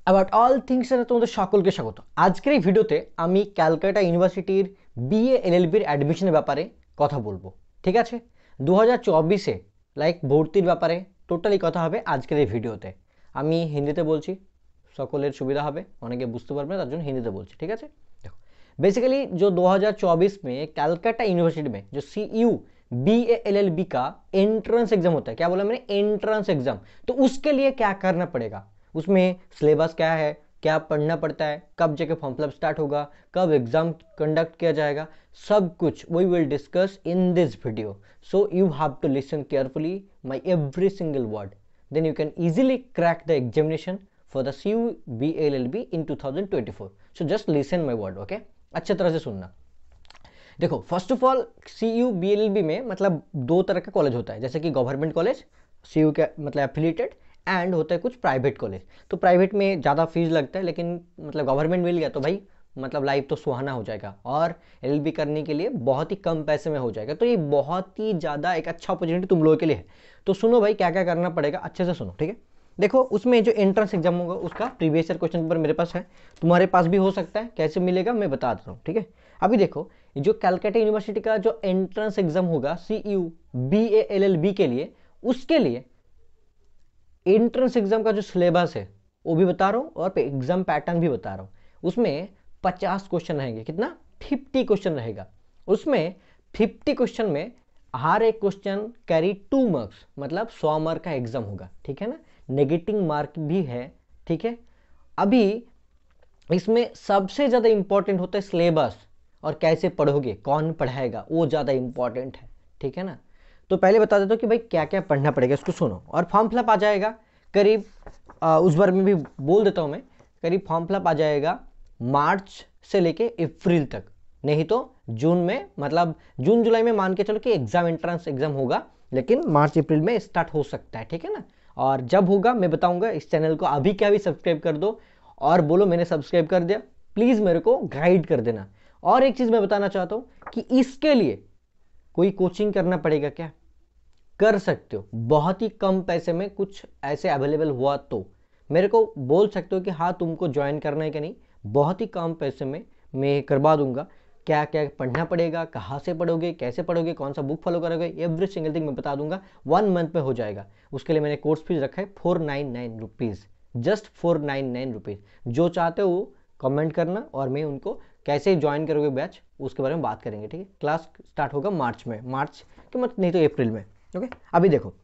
About all থিংসের তোমাদের সকলকে স্বাগত। আজকের এই ভিডিওতে আমি ক্যালকাটা ইউনিভার্সিটির বিএ এলএলবির অ্যাডমিশনের ব্যাপারে কথা বলবো। ঠিক আছে, 2024-এ ভর্তির ব্যাপারে টোটালি কথা হবে আজকের এই ভিডিওতে। আমি হিন্দিতে বলছি, সকলের সুবিধা হবে, অনেকে বুঝতে পারবে না, তার जন্য हिंदी बोलছি। ठीक है, देखो बेसिकली जो 2024 में कैलकाटा यूनिवर्सिटी में जो CU BA LLB का एंट्रेंस एग्जाम होता है, क्या बोला मैंने, एंट्रेंस एग्जाम, तो उसके लिए क्या करना पड़ेगा, उसमें सिलेबस क्या है, क्या पढ़ना पड़ता है, कब जाके फॉर्म फिलअप स्टार्ट होगा, कब एग्जाम कंडक्ट किया जाएगा, सब कुछ we will discuss in this video. So you have to listen carefully my every single word, then you can easily crack the examination for the CU BLLB in 2024. So just listen my word, okay? अच्छे तरह से सुनना। देखो, first of all CU BLLB में मतलब दो तरह का कॉलेज होता है, जैसे कि गवर्नमेंट कॉलेज CU के मतलब एफिलिएटेड, एंड होता है कुछ प्राइवेट कॉलेज। तो प्राइवेट में ज़्यादा फीस लगता है, लेकिन मतलब गवर्नमेंट मिल गया तो भाई मतलब लाइफ तो सुहाना हो जाएगा, और LLB करने के लिए बहुत ही कम पैसे में हो जाएगा। तो ये बहुत ही ज़्यादा एक अच्छा अपॉर्चुनिटी तुम लोगों के लिए है। तो सुनो भाई, क्या क्या करना पड़ेगा, अच्छे से सुनो, ठीक है। देखो, उसमें जो एंट्रेंस एग्जाम होगा उसका प्रीवियस ईयर क्वेश्चन पेपर मेरे पास है, तुम्हारे पास भी हो सकता है, कैसे मिलेगा मैं बता देता हूँ, ठीक है। अभी देखो, जो कैलकाटा यूनिवर्सिटी का जो एंट्रेंस एग्जाम होगा CU BA LLB के लिए, उसके लिए एंट्रेंस एग्जाम का जो सिलेबस है वो भी बता रहा हूँ, और एग्जाम पैटर्न भी बता रहा हूँ। उसमें 50 क्वेश्चन रहेंगे, कितना, 50 क्वेश्चन रहेगा। उसमें 50 क्वेश्चन में हर एक क्वेश्चन कैरी 2 मार्क्स, मतलब 100 मार्क का एग्जाम होगा, ठीक है ना। नेगेटिव मार्क भी है, ठीक है। अभी इसमें सबसे ज़्यादा इंपॉर्टेंट होता है सिलेबस, और कैसे पढ़ोगे, कौन पढ़ाएगा, वो ज़्यादा इंपॉर्टेंट है, ठीक है ना। तो पहले बता देता हूँ कि भाई क्या क्या पढ़ना पड़ेगा, इसको सुनो। और फॉर्म फिलअप आ जाएगा करीब उस बार में भी बोल देता हूँ मैं, करीब फॉर्म फिलअप आ जाएगा मार्च से लेके अप्रैल तक, नहीं तो जून में, मतलब जून जुलाई में मान के चलो कि एग्जाम एंट्रेंस एग्जाम होगा, लेकिन मार्च अप्रैल में स्टार्ट हो सकता है, ठीक है ना। और जब होगा मैं बताऊंगा। इस चैनल को अभी क्या भी सब्सक्राइब कर दो और बोलो मैंने सब्सक्राइब कर दिया, प्लीज़ मेरे को गाइड कर देना। और एक चीज़ मैं बताना चाहता हूँ कि इसके लिए कोई कोचिंग करना पड़ेगा क्या, कर सकते हो, बहुत ही कम पैसे में कुछ ऐसे अवेलेबल हुआ तो मेरे को बोल सकते हो कि हाँ तुमको ज्वाइन करना है कि नहीं, बहुत ही कम पैसे में मैं करवा दूंगा। क्या क्या पढ़ना पड़ेगा, कहाँ से पढ़ोगे, कैसे पढ़ोगे, कौन सा बुक फॉलो करोगे, एवरी सिंगल थिंग मैं बता दूंगा। 1 मंथ में हो जाएगा। उसके लिए मैंने कोर्स फीस रखा है 499 रुपीज़, जस्ट 499 रुपीज़। जो चाहते हो कमेंट करना, और मैं उनको कैसे ज्वाइन करोगे बैच उसके बारे में बात करेंगे, ठीक है। क्लास स्टार्ट होगा मार्च में, मार्च के मतलब नहीं तो अप्रैल में, ओके। अभी देखो,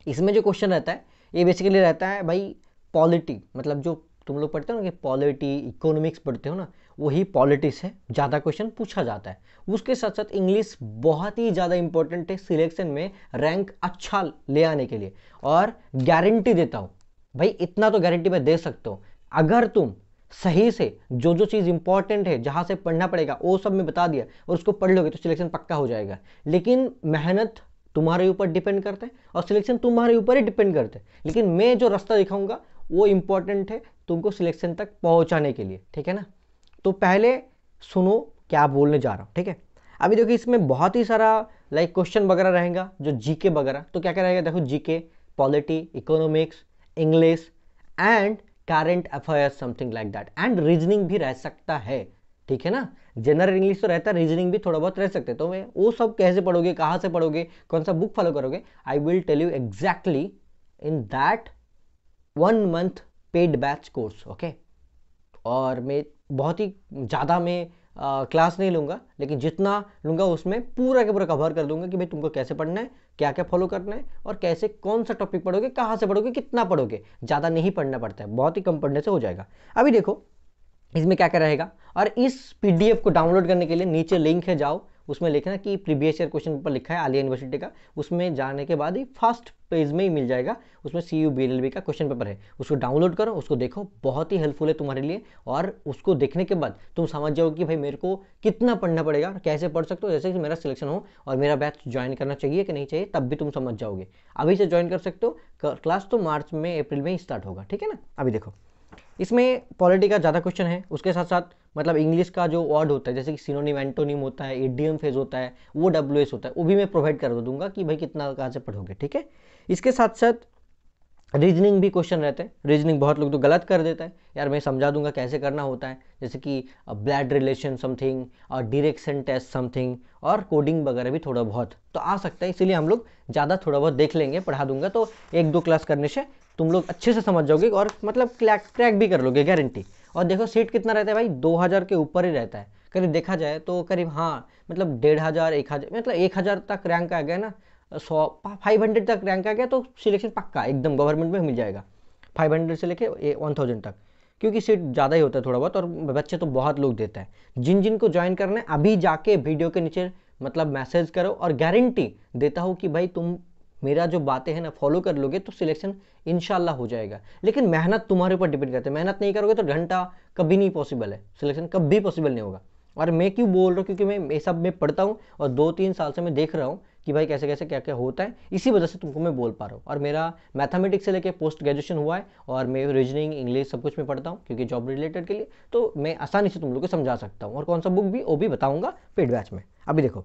इसमें जो क्वेश्चन रहता है ये बेसिकली रहता है भाई पॉलिटी, मतलब जो तुम लोग पढ़ते हो ना कि पॉलिटी इकोनॉमिक्स पढ़ते हो ना, वही पॉलिटिक्स है, ज़्यादा क्वेश्चन पूछा जाता है। उसके साथ साथ इंग्लिश बहुत ही ज़्यादा इंपॉर्टेंट है सिलेक्शन में, रैंक अच्छा ले आने के लिए। और गारंटी देता हूँ भाई, इतना तो गारंटी मैं दे सकता हूँ, अगर तुम सही से जो जो चीज़ इंपॉर्टेंट है, जहाँ से पढ़ना पड़ेगा वो सब मैं बता दिया और उसको पढ़ लोगे तो सिलेक्शन पक्का हो जाएगा। लेकिन मेहनत तुम्हारे ऊपर डिपेंड करता है और सिलेक्शन तुम्हारे ऊपर ही डिपेंड करता है। लेकिन मैं जो रास्ता दिखाऊंगा वो इंपॉर्टेंट है तुमको सिलेक्शन तक पहुंचाने के लिए, ठीक है ना। तो पहले सुनो क्या बोलने जा रहा हूँ, ठीक है। अभी देखो, इसमें बहुत ही सारा क्वेश्चन वगैरह रहेगा जो जीके वगैरह। तो क्या क्या रहेगा, देखो, GK, polity, economics, English and current affairs, something like that, and reasoning भी रह सकता है, ठीक है ना। जनरल इंग्लिश तो रहता है, रीजनिंग भी थोड़ा बहुत रह सकते हैं। तो मैं वो सब कैसे पढ़ोगे, कहाँ से पढ़ोगे, कौन सा बुक फॉलो करोगे, I will tell you exactly in that 1 month paid batch course, okay. और मैं बहुत ही ज़्यादा मैं क्लास नहीं लूँगा, लेकिन जितना लूँगा उसमें पूरा के पूरा कवर कर दूंगा कि भाई तुमको कैसे पढ़ना है, क्या क्या फॉलो करना है, और कैसे कौन सा टॉपिक पढ़ोगे, कहाँ से पढ़ोगे, कितना पढ़ोगे। ज़्यादा नहीं पढ़ना पड़ता है, बहुत ही कम पढ़ने से हो जाएगा। अभी देखो इसमें क्या क्या रहेगा, और इस PDF को डाउनलोड करने के लिए नीचे लिंक है, जाओ उसमें लिखना कि प्रीवियस ईयर क्वेश्चन पेपर लिखा है आलिया यूनिवर्सिटी का। उसमें जाने के बाद ही फर्स्ट पेज में ही मिल जाएगा, उसमें CU BLLB का क्वेश्चन पेपर है। उसको डाउनलोड करो, उसको देखो, बहुत ही हेल्पफुल है तुम्हारे लिए। और उसको देखने के बाद तुम समझ जाओ कि भाई मेरे को कितना पढ़ना पड़ेगा और कैसे पढ़ सकते हो, जैसे कि मेरा सिलेक्शन हो और मेरा बैच ज्वाइन करना चाहिए कि नहीं चाहिए, तब भी तुम समझ जाओगे। अभी से ज्वाइन कर सकते हो, क्लास तो मार्च में अप्रैल में ही स्टार्ट होगा, ठीक है ना। अभी देखो, इसमें पॉलिटी का ज़्यादा क्वेश्चन है, उसके साथ साथ मतलब इंग्लिश का जो वर्ड होता है, जैसे कि सिनोनिम, एंटोनिम होता है, इडियम फेज होता है, वो WS होता है, वो भी मैं प्रोवाइड कर दूंगा कि भाई कितना कहाँ से पढ़ोगे, ठीक है। इसके साथ साथ रीजनिंग भी क्वेश्चन रहते हैं। रीजनिंग बहुत लोग तो गलत कर देता है, यार मैं समझा दूंगा कैसे करना होता है, जैसे कि ब्लड रिलेशन समथिंग और डायरेक्शन टेस्ट समथिंग और कोडिंग वगैरह भी थोड़ा बहुत तो आ सकता है, इसीलिए हम लोग ज़्यादा थोड़ा बहुत देख लेंगे, पढ़ा दूंगा तो 1-2 क्लास करने से तुम लोग अच्छे से समझ जाओगे और मतलब क्रैक भी कर लोगे गारंटी। और देखो सीट कितना रहता है भाई, 2000 के ऊपर ही रहता है करीब, देखा जाए तो करीब, हाँ मतलब 1500 1000 मतलब 1000 तक रैंक आ गया ना, 500 तक रैंक आ गया तो सिलेक्शन पक्का एकदम गवर्नमेंट में मिल जाएगा, 500 से लेके 1000 तक, क्योंकि सीट ज़्यादा ही होता है थोड़ा बहुत और बच्चे तो बहुत लोग देता है। जिन जिन को ज्वाइन करना है अभी जाके वीडियो के नीचे मतलब मैसेज करो, और गारंटी देता हूँ कि भाई तुम मेरा जो बातें हैं ना फॉलो कर लोगे तो सिलेक्शन इंशाल्लाह हो जाएगा। लेकिन मेहनत तुम्हारे ऊपर डिपेंड करता है, मेहनत नहीं करोगे तो घंटा कभी नहीं पॉसिबल है, सिलेक्शन कभी पॉसिबल नहीं होगा। और मैं क्यों बोल रहा हूँ, क्योंकि मैं ये सब में पढ़ता हूँ और 2-3 साल से मैं देख रहा हूँ कि भाई कैसे कैसे क्या क्या होता है, इसी वजह से तुमको मैं बोल पा रहा हूँ। और मेरा मैथमेटिक्स से लेके पोस्ट ग्रेजुएशन हुआ है और मैं रीजनिंग इंग्लिश सब कुछ मैं पढ़ता हूँ क्योंकि जॉब रिलेटेड के लिए, तो मैं आसानी से तुम लोग को समझा सकता हूँ। और कौन सा बुक भी वो भी बताऊँगा पेड बैच में। अभी देखो,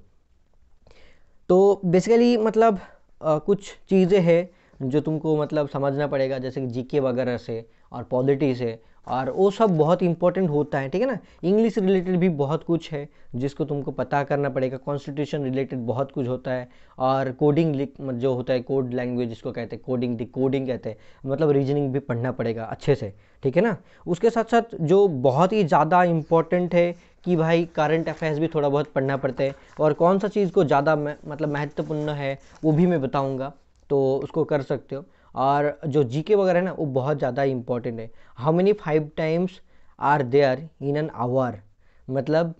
तो बेसिकली मतलब कुछ चीज़ें हैं जो तुमको मतलब समझना पड़ेगा, जैसे कि जीके वगैरह से और पॉलिटी से, और वो सब बहुत इंपॉर्टेंट होता है, ठीक है ना। इंग्लिश रिलेटेड भी बहुत कुछ है जिसको तुमको पता करना पड़ेगा, कॉन्स्टिट्यूशन रिलेटेड बहुत कुछ होता है, और कोडिंग जो होता है कोड लैंग्वेज जिसको कहते हैं, कोडिंग डिकोडिंग कहते हैं, मतलब रीजनिंग भी पढ़ना पड़ेगा अच्छे से, ठीक है ना। उसके साथ साथ जो बहुत ही ज़्यादा इम्पोर्टेंट है कि भाई करंट अफेयर्स भी थोड़ा बहुत पढ़ना पड़ता है, और कौन सा चीज़ को ज़्यादा मतलब महत्वपूर्ण है वो भी मैं बताऊंगा, तो उसको कर सकते हो। और जो जीके वगैरह है ना वो बहुत ज़्यादा इंपॉर्टेंट है। How many 5 times are there in an hour, मतलब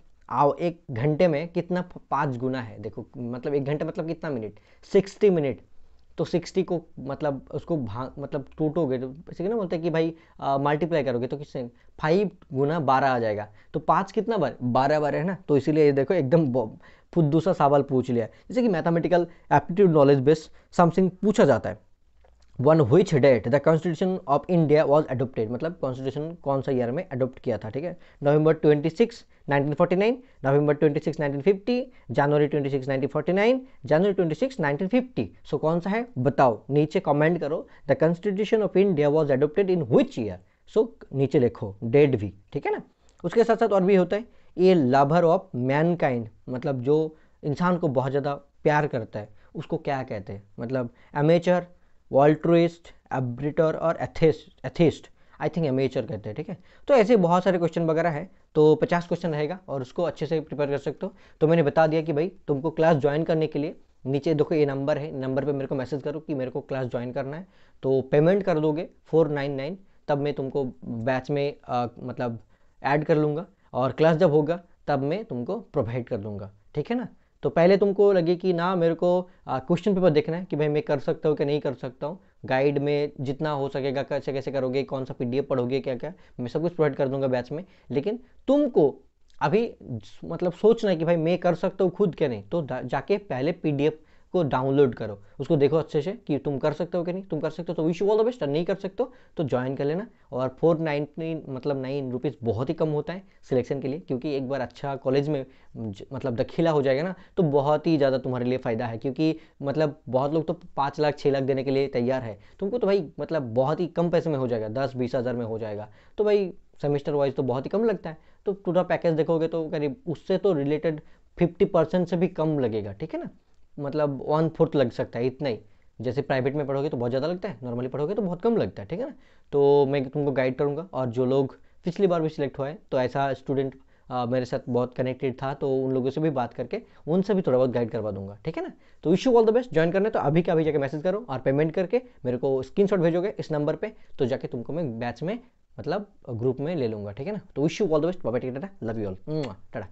एक घंटे में कितना 5 गुना है, देखो मतलब एक घंटे मतलब कितना मिनट, 60 मिनट। तो 60 को मतलब उसको मतलब टूटोगे तो इसी ना बोलते हैं कि भाई मल्टीप्लाई करोगे तो किससे 5 गुना 12 आ जाएगा, तो 5 कितना बार 12 बार है ना, तो इसीलिए ये देखो एकदम फुद्दू सा सवाल पूछ लिया, जैसे कि mathematical aptitude knowledge based something पूछा जाता है। On which date the constitution of India was adopted, मतलब कॉन्स्टिट्यूशन कौन सा ईयर में अडोप्ट किया था, ठीक है। नवंबर 26 1949, नवंबर 26 1950, जनवरी 26 1949, जनवरी 26 1950। सो कौन सा है बताओ, नीचे कमेंट करो the constitution of India was adopted in which year. So नीचे लिखो डेट भी, ठीक है ना। उसके साथ साथ और भी होता है, ये लवर ऑफ मैनकाइंड, मतलब जो इंसान को बहुत ज़्यादा प्यार करता है उसको क्या कहते हैं, मतलब एमेचर, वॉल्ट्रुइस्ट, एब्रिटर और एथिस्ट, आई थिंक एमेचर कहते हैं, ठीक है। तो ऐसे बहुत सारे क्वेश्चन वगैरह है, तो 50 क्वेश्चन रहेगा और उसको अच्छे से प्रिपेयर कर सकते हो। तो मैंने बता दिया कि भाई तुमको क्लास ज्वाइन करने के लिए नीचे देखो ये नंबर है, नंबर पे मेरे को मैसेज करो कि मेरे को क्लास ज्वाइन करना है, तो पेमेंट कर दोगे 499, तब मैं तुमको बैच में मतलब ऐड कर लूँगा, और क्लास जब होगा तब मैं तुमको प्रोवाइड कर दूंगा, ठीक है ना। तो पहले तुमको लगे कि ना मेरे को क्वेश्चन पेपर देखना है कि भाई मैं कर सकता हूँ कि नहीं कर सकता हूँ, गाइड में जितना हो सकेगा कैसे कैसे करोगे, कौन सा पीडीएफ पढ़ोगे, क्या क्या मैं सब कुछ प्रोवाइड कर दूंगा बैच में। लेकिन तुमको अभी मतलब सोचना है कि भाई मैं कर सकता हूँ खुद क्या नहीं, तो जाके पहले पीडीएफ को डाउनलोड करो, उसको देखो अच्छे से कि तुम कर सकते हो कि नहीं, तुम कर सकते हो तो wish you all the best, और नहीं कर सकते हो तो ज्वाइन कर लेना। और 499 मतलब 9 रुपीज़ बहुत ही कम होता है सिलेक्शन के लिए, क्योंकि एक बार अच्छा कॉलेज में मतलब दाखिला हो जाएगा ना तो बहुत ही ज़्यादा तुम्हारे लिए फ़ायदा है, क्योंकि मतलब बहुत लोग तो 5 लाख 6 लाख देने के लिए तैयार है, तुमको तो भाई मतलब बहुत ही कम पैसे में हो जाएगा, 10-20 हज़ार में हो जाएगा, तो भाई सेमेस्टर वाइज तो बहुत ही कम लगता है। तो पूरा पैकेज देखोगे तो करीब उससे तो रिलेटेड 50% से भी कम लगेगा, ठीक है ना, मतलब 1/4 लग सकता है इतना ही। जैसे प्राइवेट में पढ़ोगे तो बहुत ज़्यादा लगता है, नॉर्मली पढ़ोगे तो बहुत कम लगता है, ठीक है ना। तो मैं तुमको गाइड करूँगा, और जो लोग पिछली बार भी सिलेक्ट हुआ है तो ऐसा स्टूडेंट मेरे साथ बहुत कनेक्टेड था, तो उन लोगों से भी बात करके उनसे भी थोड़ा बहुत गाइड करवा दूंगा, ठीक है ना। तो wish you all the best, join करना है तो अभी के अभी जाके मैसेज करो और पेमेंट करके मेरे को स्क्रीनशॉट भेजोगे इस नंबर पे, तो जाके तुमको मैं बैच में मतलब ग्रुप में ले लूँगा, ठीक है ना। तो wish you all the best, bye bye, tata, love you all, Tata.